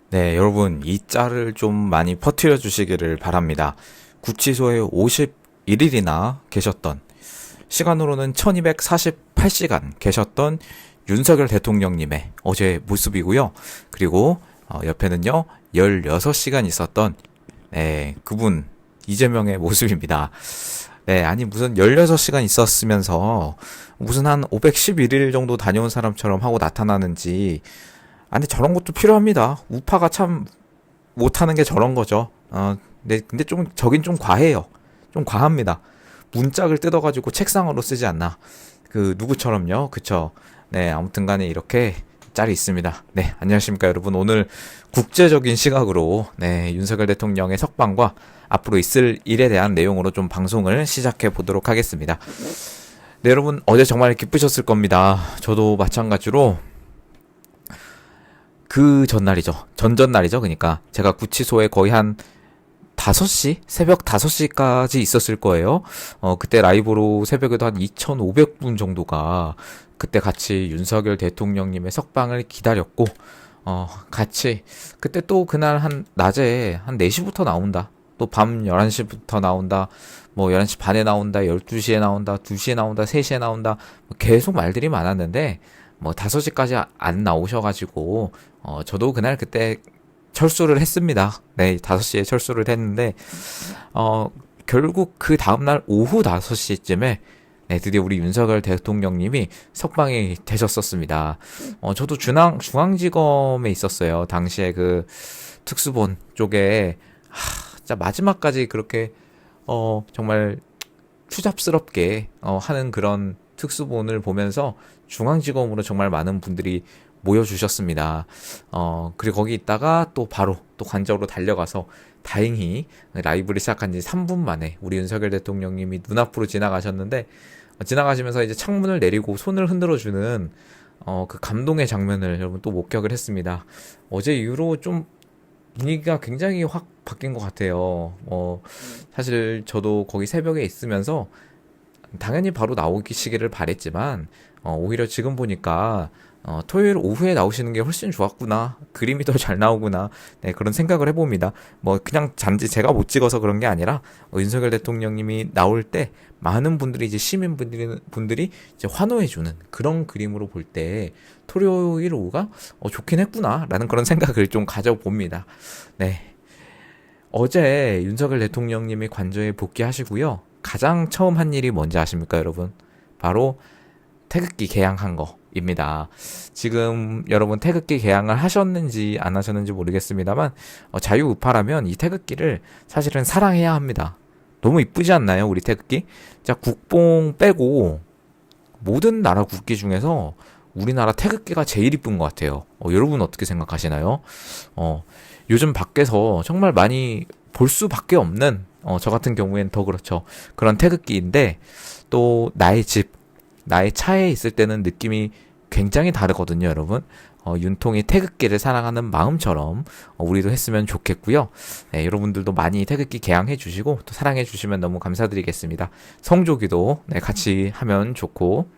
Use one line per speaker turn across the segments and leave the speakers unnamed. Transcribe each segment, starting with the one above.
네, 여러분, 이 짤을 좀 많이 퍼뜨려 주시기를 바랍니다. 구치소에 51일이나 계셨던, 시간으로는 1248시간 계셨던 윤석열 대통령님의 어제 모습이고요. 그리고 옆에는요, 16시간 있었던, 네, 그분, 이재명의 모습입니다. 네, 아니, 무슨 16시간 있었으면서, 무슨 한 511일 정도 다녀온 사람처럼 하고 나타나는지, 아니, 저런 것도 필요합니다. 우파가 참 못하는 게 저런 거죠. 네, 근데 좀, 저긴 좀 과해요. 좀 과합니다. 문짝을 뜯어가지고 책상으로 쓰지 않나. 그, 누구처럼요. 그쵸. 네, 아무튼 간에 이렇게 짤이 있습니다. 네, 안녕하십니까, 여러분. 오늘 국제적인 시각으로, 네, 윤석열 대통령의 석방과 앞으로 있을 일에 대한 내용으로 좀 방송을 시작해 보도록 하겠습니다. 네, 여러분, 어제 정말 기쁘셨을 겁니다. 저도 마찬가지로 그 전날이죠. 전전날이죠. 그러니까 제가 구치소에 거의 한 5시? 새벽 5시까지 있었을 거예요. 그때 라이브로 새벽에도 한 2,500분 정도가 그때 같이 윤석열 대통령님의 석방을 기다렸고, 같이, 그때 또 그날 한, 낮에 한 4시부터 나온다. 또 밤 11시부터 나온다. 뭐 11시 반에 나온다. 12시에 나온다. 2시에 나온다. 3시에 나온다. 계속 말들이 많았는데, 뭐 5시까지 안 나오셔가지고, 저도 그날 그때 철수를 했습니다. 네, 5시에 철수를 했는데, 결국 그 다음날 오후 5시쯤에, 네, 드디어 우리 윤석열 대통령님이 석방이 되셨었습니다. 저도 중앙지검에 있었어요. 당시에 그 특수본 쪽에, 진짜 마지막까지 그렇게, 정말 추잡스럽게, 하는 그런 특수본을 보면서 중앙지검으로 정말 많은 분들이 모여주셨습니다. 그리고 거기 있다가 또 바로 또 관저로 달려가서 다행히 라이브를 시작한 지 3분 만에 우리 윤석열 대통령님이 눈앞으로 지나가셨는데, 지나가시면서 이제 창문을 내리고 손을 흔들어주는 그 감동의 장면을 여러분 또 목격을 했습니다. 어제 이후로 좀 분위기가 굉장히 확 바뀐 것 같아요. 사실 저도 거기 새벽에 있으면서 당연히 바로 나오시기를 바랬지만 오히려 지금 보니까 토요일 오후에 나오시는 게 훨씬 좋았구나. 그림이 더 잘 나오구나. 네, 그런 생각을 해봅니다. 뭐 그냥 단지 제가 못 찍어서 그런 게 아니라 윤석열 대통령님이 나올 때 많은 분들이 이제 시민분들이 이제 환호해주는 그런 그림으로 볼 때 토요일 오후가 좋긴 했구나라는 그런 생각을 좀 가져봅니다. 네. 어제 윤석열 대통령님이 관저에 복귀하시고요. 가장 처음 한 일이 뭔지 아십니까, 여러분? 바로 태극기 개양한 거입니다. 지금 여러분 태극기 개양을 하셨는지 안 하셨는지 모르겠습니다만, 자유우파라면 이 태극기를 사실은 사랑해야 합니다. 너무 이쁘지 않나요, 우리 태극기? 자, 국뽕 빼고 모든 나라 국기 중에서 우리나라 태극기가 제일 이쁜 것 같아요. 여러분 어떻게 생각하시나요? 요즘 밖에서 정말 많이 볼 수밖에 없는, 저 같은 경우엔 더 그렇죠. 그런 태극기인데, 또 나의 집, 나의 차에 있을 때는 느낌이 굉장히 다르거든요, 여러분. 윤통이 태극기를 사랑하는 마음처럼 우리도 했으면 좋겠고요. 네, 여러분들도 많이 태극기 개양해 주시고 또 사랑해 주시면 너무 감사드리겠습니다. 성조기도 네, 같이 하면 좋고,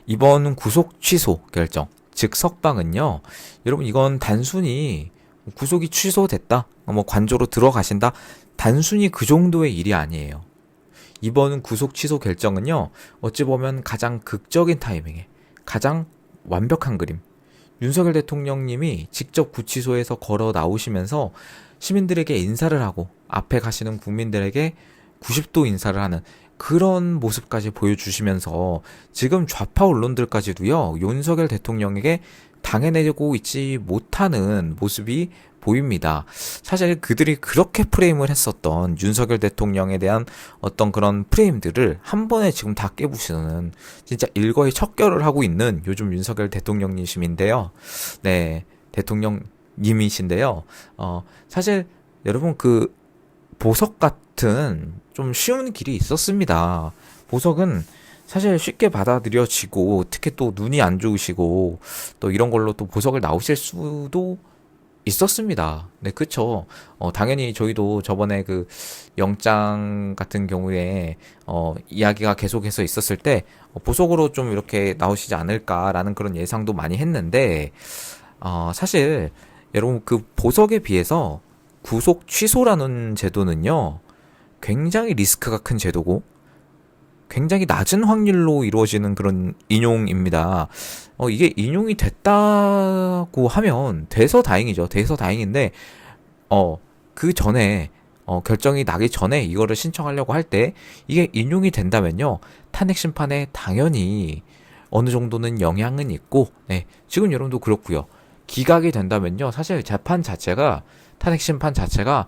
이번 구속 취소 결정, 즉 석방은요, 여러분 이건 단순히 구속이 취소됐다, 뭐 관저로 들어가신다, 단순히 그 정도의 일이 아니에요. 이번 구속 취소 결정은요, 어찌 보면 가장 극적인 타이밍에 가장 완벽한 그림. 윤석열 대통령님이 직접 구치소에서 걸어 나오시면서 시민들에게 인사를 하고 앞에 가시는 국민들에게 90도 인사를 하는 그런 모습까지 보여주시면서 지금 좌파 언론들까지도요, 윤석열 대통령에게 당해내고 있지 못하는 모습이 보입니다. 사실 그들이 그렇게 프레임을 했었던 윤석열 대통령에 대한 어떤 그런 프레임들을 한 번에 지금 다 깨부시는 진짜 일거에 척결을 하고 있는 요즘 윤석열 대통령님이신데요. 네, 대통령님이신데요. 사실 여러분 그 보석 같은 좀 쉬운 길이 있었습니다. 보석은 사실 쉽게 받아들여지고, 특히 또 눈이 안 좋으시고 또 이런 걸로 또 보석을 나오실 수도 있었습니다. 네, 그쵸. 당연히 저희도 저번에 그 영장 같은 경우에, 이야기가 계속해서 있었을 때, 보석으로 좀 이렇게 나오시지 않을까라는 그런 예상도 많이 했는데, 사실, 여러분 그 보석에 비해서 구속 취소라는 제도는요, 굉장히 리스크가 큰 제도고 굉장히 낮은 확률로 이루어지는 그런 인용입니다. 이게 인용이 됐다고 하면 돼서 다행이죠. 돼서 다행인데 그 전에 결정이 나기 전에 이거를 신청하려고 할 때 이게 인용이 된다면요, 탄핵 심판에 당연히 어느 정도는 영향은 있고, 네, 지금 여러분도 그렇고요. 기각이 된다면요, 사실 재판 자체가, 탄핵 심판 자체가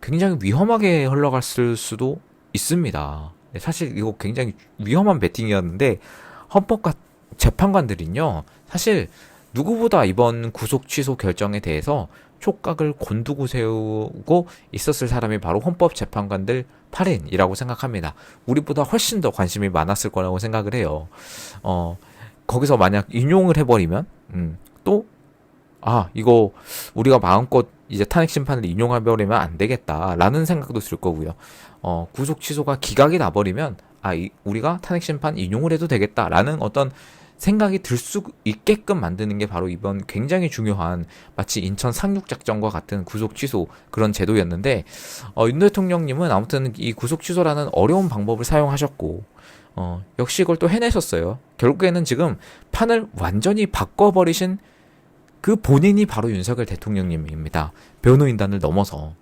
굉장히 위험하게 흘러갔을 수도 있습니다. 네, 사실 이거 굉장히 위험한 배팅이었는데, 헌법과 재판관들은요, 사실 누구보다 이번 구속 취소 결정에 대해서 촉각을 곤두고 세우고 있었을 사람이 바로 헌법재판관들 8인이라고 생각합니다. 우리보다 훨씬 더 관심이 많았을 거라고 생각을 해요. 거기서 만약 인용을 해버리면, 또, 이거 우리가 마음껏 이제 탄핵 심판을 인용해버리면 안 되겠다라는 생각도 들 거고요. 구속 취소가 기각이 나버리면, 우리가 탄핵 심판 인용을 해도 되겠다라는 어떤 생각이 들 수 있게끔 만드는 게 바로 이번 굉장히 중요한, 마치 인천 상륙작전과 같은 구속 취소 그런 제도였는데, 윤 대통령님은 아무튼 이 구속 취소라는 어려운 방법을 사용하셨고, 역시 이걸 또 해내셨어요. 결국에는 지금 판을 완전히 바꿔버리신 그 본인이 바로 윤석열 대통령님입니다. 변호인단을 넘어서.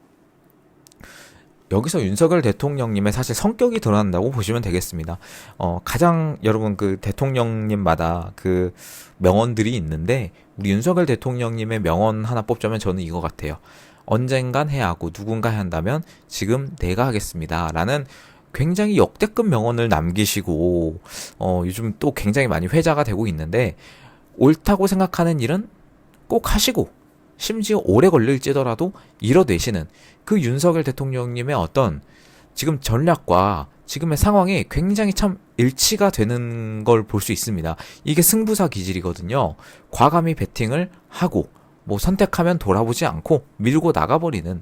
여기서 윤석열 대통령님의 사실 성격이 드러난다고 보시면 되겠습니다. 가장 여러분 그 대통령님마다 그 명언들이 있는데, 우리 윤석열 대통령님의 명언 하나 뽑자면 저는 이거 같아요. 언젠간 해야 하고 누군가 해야 한다면 지금 내가 하겠습니다. 라는 굉장히 역대급 명언을 남기시고, 요즘 또 굉장히 많이 회자가 되고 있는데, 옳다고 생각하는 일은 꼭 하시고, 심지어 오래 걸릴지더라도 이뤄내시는 그 윤석열 대통령님의 어떤 지금 전략과 지금의 상황이 굉장히 참 일치가 되는 걸 볼 수 있습니다. 이게 승부사 기질이거든요. 과감히 배팅을 하고, 뭐 선택하면 돌아보지 않고 밀고 나가버리는,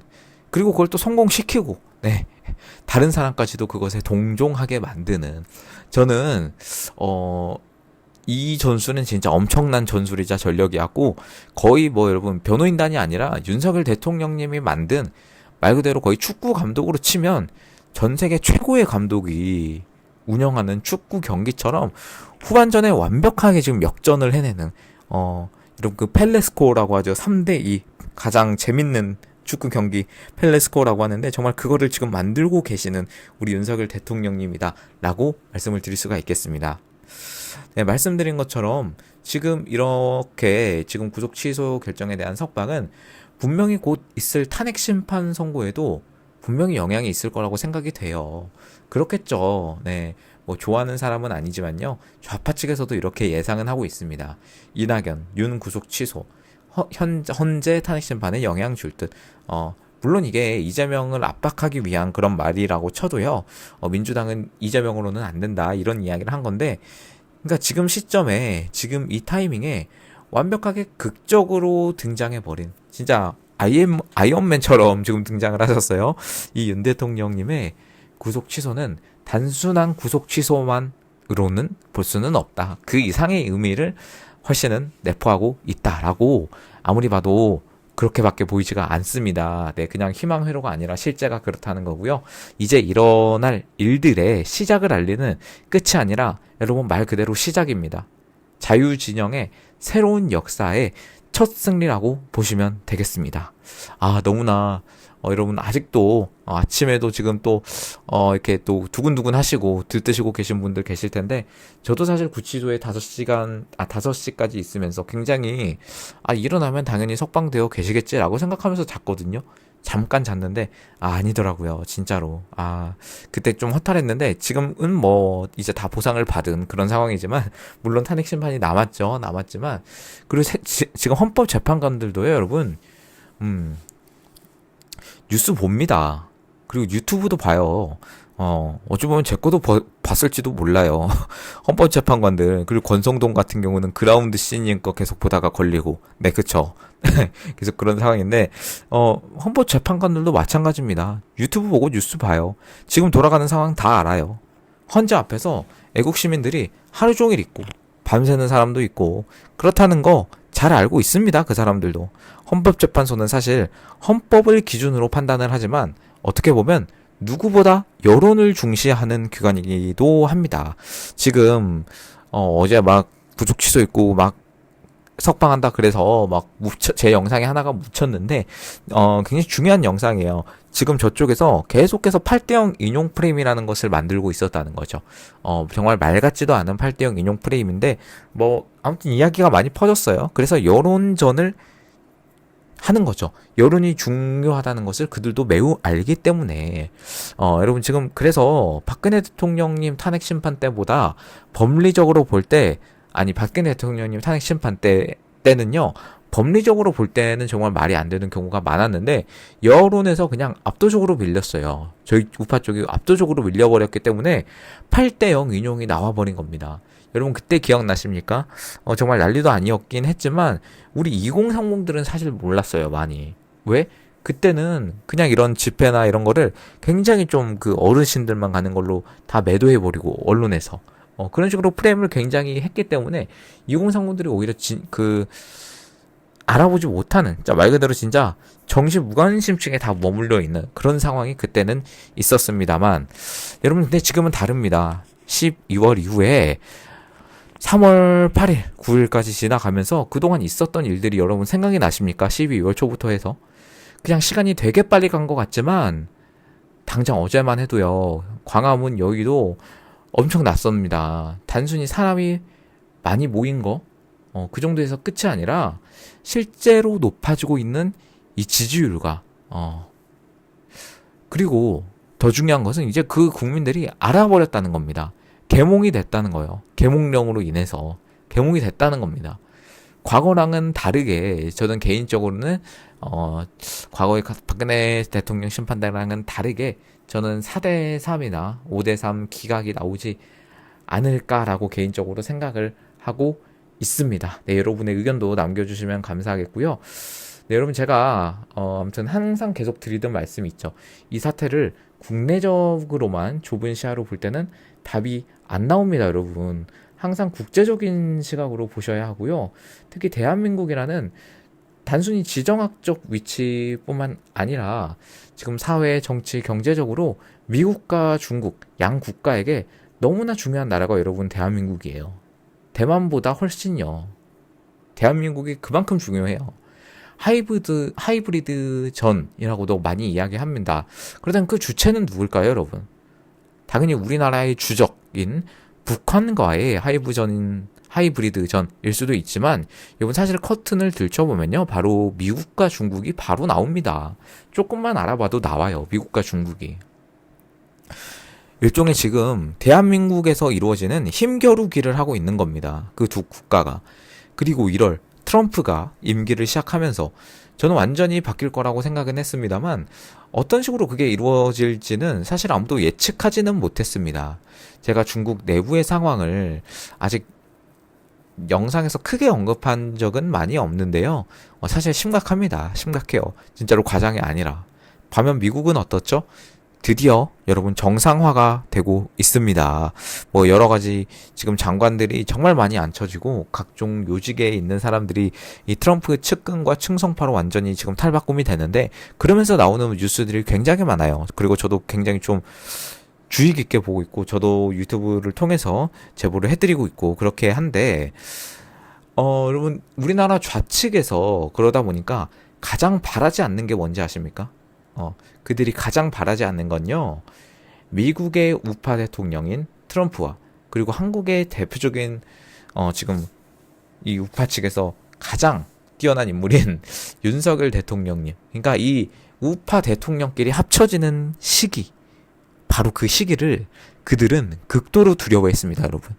그리고 그걸 또 성공시키고, 네, 다른 사람까지도 그것에 동종하게 만드는, 저는 이 전술은 진짜 엄청난 전술이자 전력이었고, 거의 뭐 여러분 변호인단이 아니라 윤석열 대통령님이 만든, 말 그대로 거의 축구 감독으로 치면 전 세계 최고의 감독이 운영하는 축구 경기처럼 후반전에 완벽하게 지금 역전을 해내는, 여러분 그 펠레스코라고 하죠. 3대2 가장 재밌는 축구 경기 펠레스코라고 하는데, 정말 그거를 지금 만들고 계시는 우리 윤석열 대통령님이다 라고 말씀을 드릴 수가 있겠습니다. 네, 말씀드린 것처럼 지금 이렇게 지금 구속 취소 결정에 대한 석방은 분명히 곧 있을 탄핵 심판 선고에도 분명히 영향이 있을 거라고 생각이 돼요. 그렇겠죠. 네, 뭐 좋아하는 사람은 아니지만요, 좌파 측에서도 이렇게 예상은 하고 있습니다. 이낙연, 윤 구속 취소, 현재 탄핵 심판에 영향 줄 듯. 물론 이게 이재명을 압박하기 위한 그런 말이라고 쳐도요, 민주당은 이재명으로는 안 된다 이런 이야기를 한 건데, 그러니까 지금 시점에, 지금 이 타이밍에 완벽하게 극적으로 등장해버린, 진짜 아이언맨처럼 지금 등장을 하셨어요. 이 윤 대통령님의 구속 취소는 단순한 구속 취소만으로는 볼 수는 없다. 그 이상의 의미를 훨씬은 내포하고 있다라고 아무리 봐도 그렇게밖에 보이지가 않습니다. 네, 그냥 희망 회로가 아니라 실제가 그렇다는 거고요. 이제 일어날 일들의 시작을 알리는, 끝이 아니라 여러분 말 그대로 시작입니다. 자유진영의 새로운 역사의 첫 승리라고 보시면 되겠습니다. 너무나 여러분 아직도 아침에도 지금 또 이렇게 또 두근두근 하시고 들뜨시고 계신 분들 계실 텐데, 저도 사실 구치소에 5시까지 있으면서 굉장히 일어나면 당연히 석방되어 계시겠지라고 생각하면서 잤거든요. 잠깐 잤는데 아니더라고요. 진짜로. 그때 좀 허탈했는데, 지금은 뭐 이제 다 보상을 받은 그런 상황이지만, 물론 탄핵 심판이 남았지만, 그리고 지금 헌법재판관들도요, 여러분, 뉴스 봅니다. 그리고 유튜브도 봐요. 어찌 보면 제 거도 봤을지도 몰라요. 헌법재판관들, 그리고 권성동 같은 경우는 그라운드 시니님 거 계속 보다가 걸리고, 네, 그쵸. 계속 그런 상황인데, 헌법재판관들도 마찬가지입니다. 유튜브 보고 뉴스 봐요. 지금 돌아가는 상황 다 알아요. 헌재 앞에서 애국 시민들이 하루 종일 있고, 밤새는 사람도 있고 그렇다는 거 잘 알고 있습니다. 그 사람들도. 헌법재판소는 사실 헌법을 기준으로 판단을 하지만 어떻게 보면 누구보다 여론을 중시하는 기관이기도 합니다. 지금 어제 막 부족 취소 있고 막 석방한다 그래서 막 제 영상에 하나가 묻혔는데 굉장히 중요한 영상이에요. 지금 저쪽에서 계속해서 8대0 인용 프레임이라는 것을 만들고 있었다는 거죠. 정말 말 같지도 않은 8대0 인용 프레임인데 뭐 아무튼 이야기가 많이 퍼졌어요. 그래서 여론전을 하는 거죠. 여론이 중요하다는 것을 그들도 매우 알기 때문에 여러분 지금 그래서 박근혜 대통령님 탄핵 심판 때보다 법리적으로 볼 때 박근혜 대통령님 탄핵 심판 때는요, 법리적으로 볼 때는 정말 말이 안 되는 경우가 많았는데, 여론에서 그냥 압도적으로 밀렸어요. 저희 우파 쪽이 압도적으로 밀려버렸기 때문에 8대0 인용이 나와버린 겁니다. 여러분 그때 기억나십니까? 정말 난리도 아니었긴 했지만, 우리 2030들은 사실 몰랐어요, 많이. 왜? 그때는 그냥 이런 집회나 이런 거를 굉장히 좀 그 어르신들만 가는 걸로 다 매도해버리고, 언론에서. 그런 식으로 프레임을 굉장히 했기 때문에 2030들이 오히려 알아보지 못하는, 말 그대로 진짜 정신 무관심증에 다 머물러 있는 그런 상황이 그때는 있었습니다만, 여러분 근데 지금은 다릅니다. 12월 이후에 3월 8일, 9일까지 지나가면서 그동안 있었던 일들이 여러분 생각이 나십니까? 12월 초부터 해서. 그냥 시간이 되게 빨리 간 것 같지만, 당장 어제만 해도요, 광화문 여의도 엄청 낯섭니다. 단순히 사람이 많이 모인 거, 그 정도에서 끝이 아니라 실제로 높아지고 있는 이 지지율과, 그리고 더 중요한 것은 이제 그 국민들이 알아버렸다는 겁니다. 계몽이 됐다는 거예요. 계몽령으로 인해서 계몽이 됐다는 겁니다. 과거랑은 다르게 저는 개인적으로는 과거의 박근혜 대통령 심판대랑은 다르게 저는 4대3이나 5대3 기각이 나오지 않을까라고 개인적으로 생각을 하고 있습니다. 네, 여러분의 의견도 남겨주시면 감사하겠고요. 네, 여러분 제가 아무튼 항상 계속 드리던 말씀이 있죠. 이 사태를 국내적으로만 좁은 시야로 볼 때는 답이 안 나옵니다, 여러분. 항상 국제적인 시각으로 보셔야 하고요. 특히 대한민국이라는 단순히 지정학적 위치뿐만 아니라 지금 사회, 정치, 경제적으로 미국과 중국 양 국가에게 너무나 중요한 나라가 여러분 대한민국이에요. 대만보다 훨씬요. 대한민국이 그만큼 중요해요. 하이브리드 전이라고도 많이 이야기합니다. 그렇다면 그 주체는 누굴까요, 여러분? 당연히 우리나라의 주적인 북한과의 하이브리드 전일 수도 있지만, 여러분 사실 커튼을 들춰보면요, 바로 미국과 중국이 바로 나옵니다. 조금만 알아봐도 나와요, 미국과 중국이. 일종의 지금 대한민국에서 이루어지는 힘겨루기를 하고 있는 겁니다. 그 두 국가가. 그리고 1월 트럼프가 임기를 시작하면서 저는 완전히 바뀔 거라고 생각은 했습니다만, 어떤 식으로 그게 이루어질지는 사실 아무도 예측하지는 못했습니다. 제가 중국 내부의 상황을 아직 영상에서 크게 언급한 적은 많이 없는데요. 사실 심각합니다. 심각해요. 진짜로 과장이 아니라. 반면 미국은 어떻죠? 드디어 여러분 정상화가 되고 있습니다. 뭐 여러 가지 지금 장관들이 정말 많이 앉혀지고 각종 요직에 있는 사람들이 이 트럼프 측근과 충성파로 완전히 지금 탈바꿈이 되는데, 그러면서 나오는 뉴스들이 굉장히 많아요. 그리고 저도 굉장히 좀 주의 깊게 보고 있고, 저도 유튜브를 통해서 제보를 해드리고 있고 그렇게 한데, 여러분 우리나라 좌측에서 그러다 보니까 가장 바라지 않는 게 뭔지 아십니까? 그들이 가장 바라지 않는 건요, 미국의 우파 대통령인 트럼프와 그리고 한국의 대표적인 지금 이 우파 측에서 가장 뛰어난 인물인 윤석열 대통령님, 그러니까 이 우파 대통령끼리 합쳐지는 시기, 바로 그 시기를 그들은 극도로 두려워했습니다, 여러분.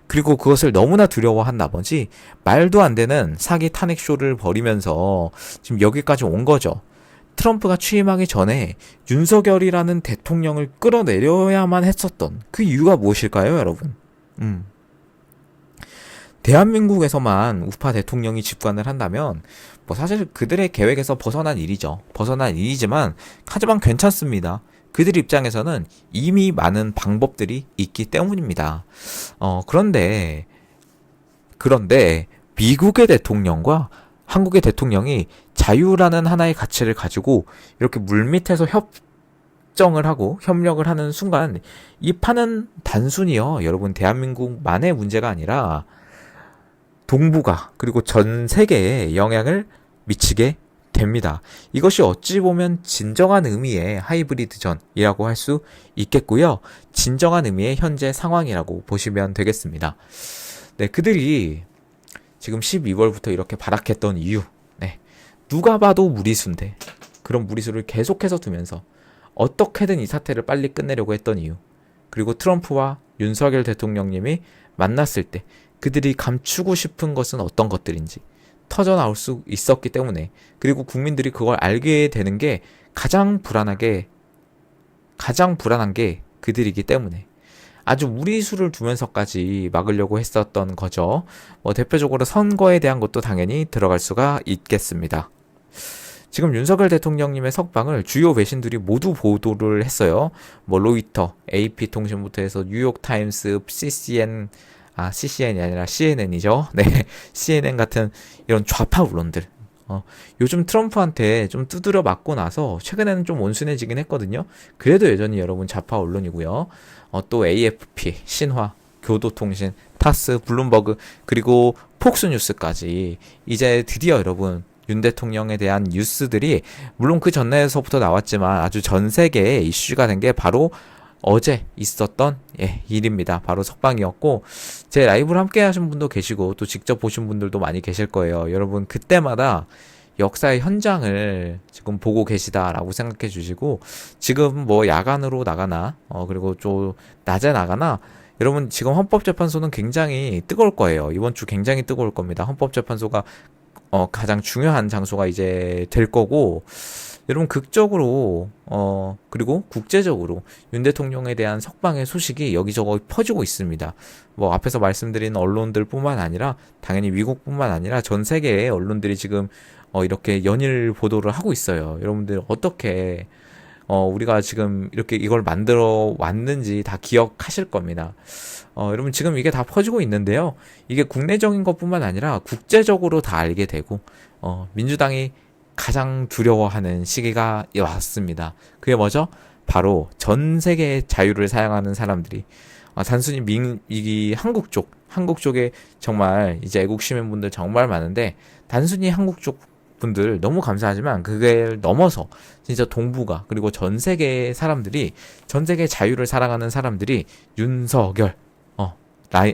그리고 그것을 너무나 두려워한 나머지 말도 안 되는 사기 탄핵 쇼를 벌이면서 지금 여기까지 온 거죠. 트럼프가 취임하기 전에 윤석열이라는 대통령을 끌어내려야만 했었던 그 이유가 무엇일까요, 여러분? 대한민국에서만 우파 대통령이 집권을 한다면 뭐 사실 그들의 계획에서 벗어난 일이죠. 벗어난 일이지만 하지만 괜찮습니다. 그들 입장에서는 이미 많은 방법들이 있기 때문입니다. 그런데 미국의 대통령과 한국의 대통령이 자유라는 하나의 가치를 가지고 이렇게 물밑에서 협정을 하고 협력을 하는 순간 이 판은 단순히요, 여러분, 대한민국만의 문제가 아니라 동북아 그리고 전 세계에 영향을 미치게 됩니다. 이것이 어찌 보면 진정한 의미의 하이브리드전이라고 할 수 있겠고요. 진정한 의미의 현재 상황이라고 보시면 되겠습니다. 네, 그들이 지금 12월부터 이렇게 발악했던 이유, 네, 누가 봐도 무리수인데 그런 무리수를 계속해서 두면서 어떻게든 이 사태를 빨리 끝내려고 했던 이유, 그리고 트럼프와 윤석열 대통령님이 만났을 때 그들이 감추고 싶은 것은 어떤 것들인지 터져나올 수 있었기 때문에, 그리고 국민들이 그걸 알게 되는 게 가장 불안한 게 그들이기 때문에 아주 무리수를 두면서까지 막으려고 했었던 거죠. 대표적으로 선거에 대한 것도 당연히 들어갈 수가 있겠습니다. 지금 윤석열 대통령님의 석방을 주요 외신들이 모두 보도를 했어요. 로이터, AP통신부터 해서 뉴욕타임스, CCN이 아니라 CNN이죠. 네, CNN 같은 이런 좌파 언론들. 요즘 트럼프한테 좀 두드려 맞고 나서 최근에는 좀 온순해지긴 했거든요. 그래도 여전히 여러분 좌파 언론이고요. 또 AFP, 신화, 교도통신, 타스, 블룸버그, 그리고 폭스뉴스까지 이제 드디어 여러분 윤 대통령에 대한 뉴스들이 물론 그 전에서부터 나왔지만 아주 전 세계에 이슈가 된 게 바로 어제 있었던 일입니다. 바로 석방이었고, 제 라이브를 함께 하신 분도 계시고 또 직접 보신 분들도 많이 계실 거예요. 여러분 그때마다 역사의 현장을 지금 보고 계시다라고 생각해 주시고, 지금 야간으로 나가나 그리고 좀 낮에 나가나 여러분 지금 헌법재판소는 굉장히 뜨거울 거예요. 이번 주 굉장히 뜨거울 겁니다. 헌법재판소가 가장 중요한 장소가 이제 될 거고, 여러분 극적으로 그리고 국제적으로 윤 대통령에 대한 석방의 소식이 여기저기 퍼지고 있습니다. 앞에서 말씀드린 언론들뿐만 아니라 당연히 미국뿐만 아니라 전 세계의 언론들이 지금 이렇게 연일 보도를 하고 있어요. 여러분들 어떻게 우리가 지금 이렇게 이걸 만들어 왔는지 다 기억하실 겁니다. 여러분 지금 이게 다 퍼지고 있는데요. 이게 국내적인 것뿐만 아니라 국제적으로 다 알게 되고 민주당이 가장 두려워하는 시기가 왔습니다. 그게 뭐죠? 바로 전 세계의 자유를 사용하는 사람들이 단순히 이 한국 쪽에 정말 이제 애국 시민분들 정말 많은데, 단순히 한국 쪽 분들 너무 감사하지만 그걸 넘어서 진짜 동북아 그리고 전 세계의 사람들이, 전 세계 자유를 사랑하는 사람들이 윤석열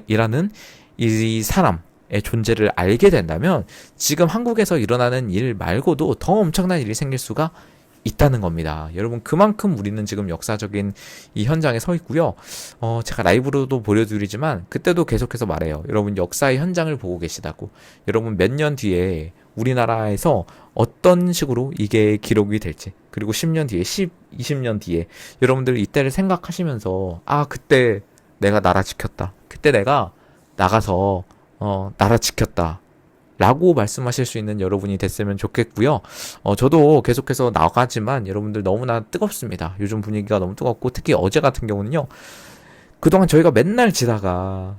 이라는 이 사람의 존재를 알게 된다면 지금 한국에서 일어나는 일 말고도 더 엄청난 일이 생길 수가 있다는 겁니다. 여러분 그만큼 우리는 지금 역사적인 이 현장에 서 있고요. 제가 라이브로도 보여드리지만 그때도 계속해서 말해요. 여러분 역사의 현장을 보고 계시다고. 여러분 몇 년 뒤에 우리나라에서 어떤 식으로 이게 기록이 될지, 그리고 10년 뒤에 20년 뒤에 여러분들 이때를 생각하시면서 그때 내가 나라 지켰다, 그때 내가 나가서 나라 지켰다 라고 말씀하실 수 있는 여러분이 됐으면 좋겠고요. 저도 계속해서 나가지만 여러분들 너무나 뜨겁습니다. 요즘 분위기가 너무 뜨겁고, 특히 어제 같은 경우는요, 그동안 저희가 맨날 지다가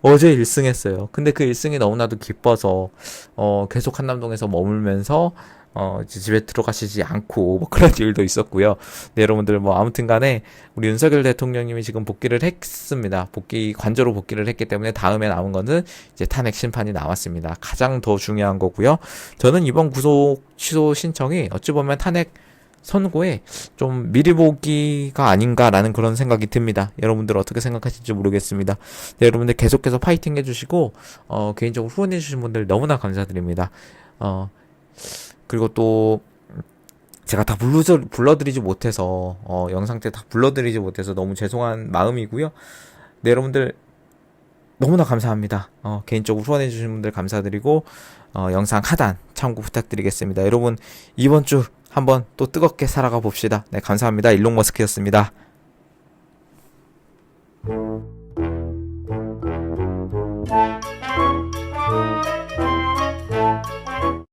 어제 1승했어요. 근데 그 1승이 너무나도 기뻐서 계속 한남동에서 머물면서 집에 들어가시지 않고 그런 일도 있었고요. 네, 여러분들 아무튼 간에 우리 윤석열 대통령님이 지금 복귀를 했습니다. 관저로 복귀를 했기 때문에 다음에 남은 거는 이제 탄핵 심판이 남았습니다. 가장 더 중요한 거고요. 저는 이번 구속 취소 신청이 어찌 보면 탄핵 선고에 좀 미리 보기가 아닌가라는 그런 생각이 듭니다. 여러분들 어떻게 생각하실지 모르겠습니다. 네, 여러분들 계속해서 파이팅 해주시고 개인적으로 후원해주신 분들 너무나 감사드립니다. 그리고 또 제가 다 불러드리지 못해서 영상 때 다 불러드리지 못해서 너무 죄송한 마음이고요. 네, 여러분들 너무나 감사합니다. 개인적으로 후원해주신 분들 감사드리고 영상 하단 참고 부탁드리겠습니다. 여러분 이번 주 한번 또 뜨겁게 살아가 봅시다. 네, 감사합니다. 일론 머스크였습니다.